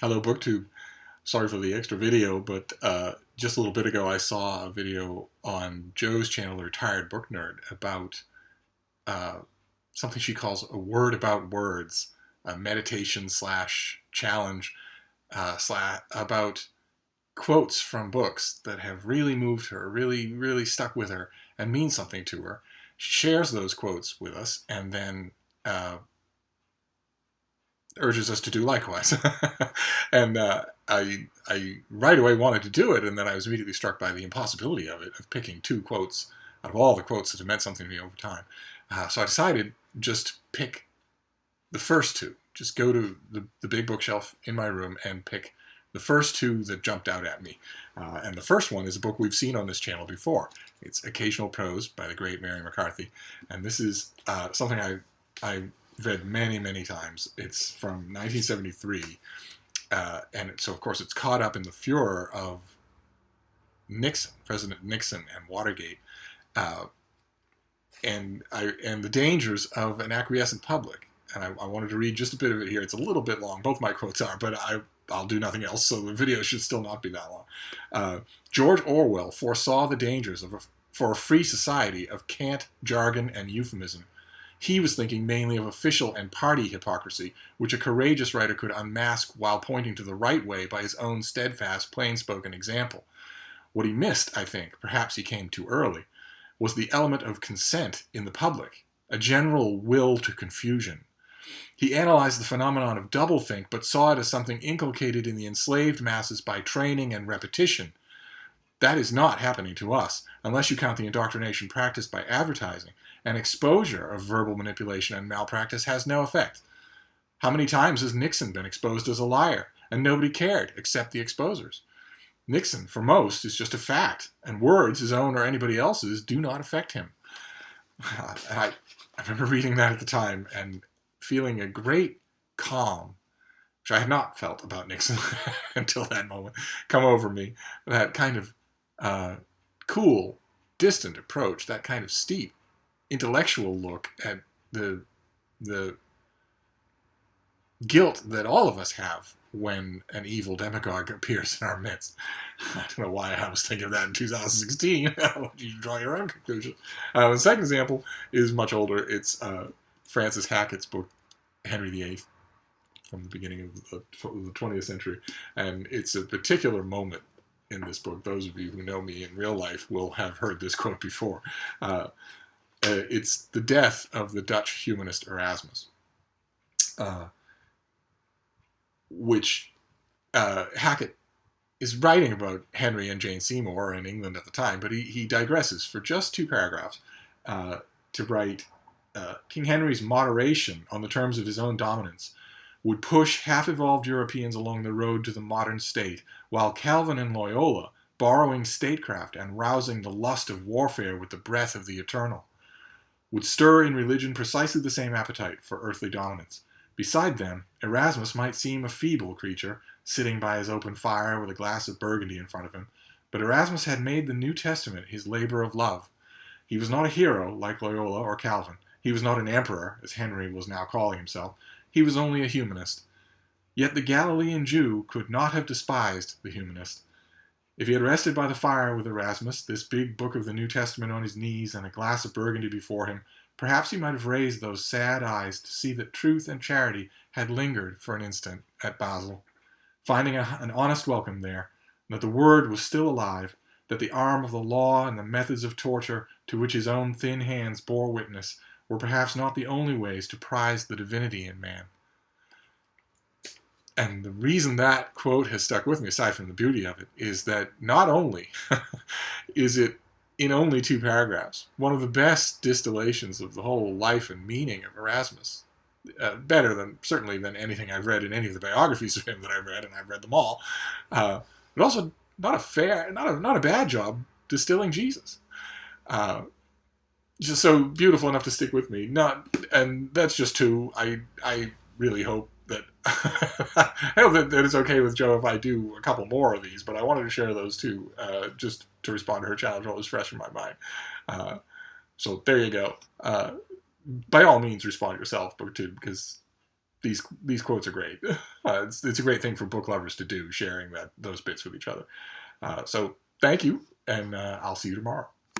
Hello, BookTube. Sorry for the extra video, but just a little bit ago I saw a video on Joe's channel, The Retired Book Nerd, about uh, something she calls a word about words, a meditation slash challenge about quotes from books that have really moved her, really, really stuck with her, and mean something to her. She shares those quotes with us and then urges us to do likewise. and I right away wanted to do it, and then I was immediately struck by the impossibility of it, of picking two quotes out of all the quotes that have meant something to me over time. So I decided just pick the first two. Just go to the big bookshelf in my room and pick the first two that jumped out at me. And the first one is a book we've seen on this channel before. It's Occasional Prose by the great Mary McCarthy. And this is something I read many, many times. It's from 1973. So, of course, it's caught up in the furor of Nixon, President Nixon, and Watergate, and the dangers of an acquiescent public. And I wanted to read just a bit of it here. It's a little bit long. Both my quotes are, but I'll do nothing else, so the video should still not be that long. George Orwell foresaw the dangers for a free society of cant, jargon, and euphemism. He was thinking mainly of official and party hypocrisy, which a courageous writer could unmask while pointing to the right way by his own steadfast, plain-spoken example. What he missed, I think, perhaps he came too early, was the element of consent in the public, a general will to confusion. He analyzed the phenomenon of doublethink, but saw it as something inculcated in the enslaved masses by training and repetition. That is not happening to us, unless you count the indoctrination practiced by advertising, and exposure of verbal manipulation and malpractice has no effect. How many times has Nixon been exposed as a liar, and nobody cared except the exposers? Nixon, for most, is just a fact, and words, his own or anybody else's, do not affect him. I remember reading that at the time and feeling a great calm, which I had not felt about Nixon until that moment, come over me. That kind of cool, distant approach, that kind of steep, intellectual look at the guilt that all of us have when an evil demagogue appears in our midst. I don't know why I was thinking of that in 2016. You draw your own conclusion. The second example is much older. It's Francis Hackett's book, Henry VIII, from the beginning of the 20th century. And it's a particular moment in this book. Those of you who know me in real life will have heard this quote before. It's the death of the Dutch humanist Erasmus, which Hackett is writing about Henry and Jane Seymour in England at the time, but he digresses for just 2 paragraphs to write King Henry's moderation on the terms of his own dominance would push half-evolved Europeans along the road to the modern state, while Calvin and Loyola, borrowing statecraft and rousing the lust of warfare with the breath of the eternal, would stir in religion precisely the same appetite for earthly dominance. Beside them, Erasmus might seem a feeble creature, sitting by his open fire with a glass of Burgundy in front of him, but Erasmus had made the New Testament his labor of love. He was not a hero like Loyola or Calvin. He was not an emperor, as Henry was now calling himself. He was only a humanist. Yet the Galilean Jew could not have despised the humanist. If he had rested by the fire with Erasmus, this big book of the New Testament on his knees and a glass of Burgundy before him, perhaps he might have raised those sad eyes to see that truth and charity had lingered for an instant at Basel, finding an honest welcome there, that the word was still alive, that the arm of the law and the methods of torture to which his own thin hands bore witness were perhaps not the only ways to prize the divinity in man. And the reason that quote has stuck with me, aside from the beauty of it, is that not only is it in only 2 paragraphs, one of the best distillations of the whole life and meaning of Erasmus, better certainly than anything I've read in any of the biographies of him that I've read, and I've read them all, but also not a bad job distilling Jesus. Just so beautiful enough to stick with me. And that's just 2. I really hope that I hope that it's okay with Joe if I do a couple more of these, but I wanted to share those 2 just to respond to her challenge while it was fresh in my mind. So there you go. By all means, respond yourself, BookTube, because these quotes are great. It's a great thing for book lovers to do, sharing those bits with each other. So thank you, and I'll see you tomorrow.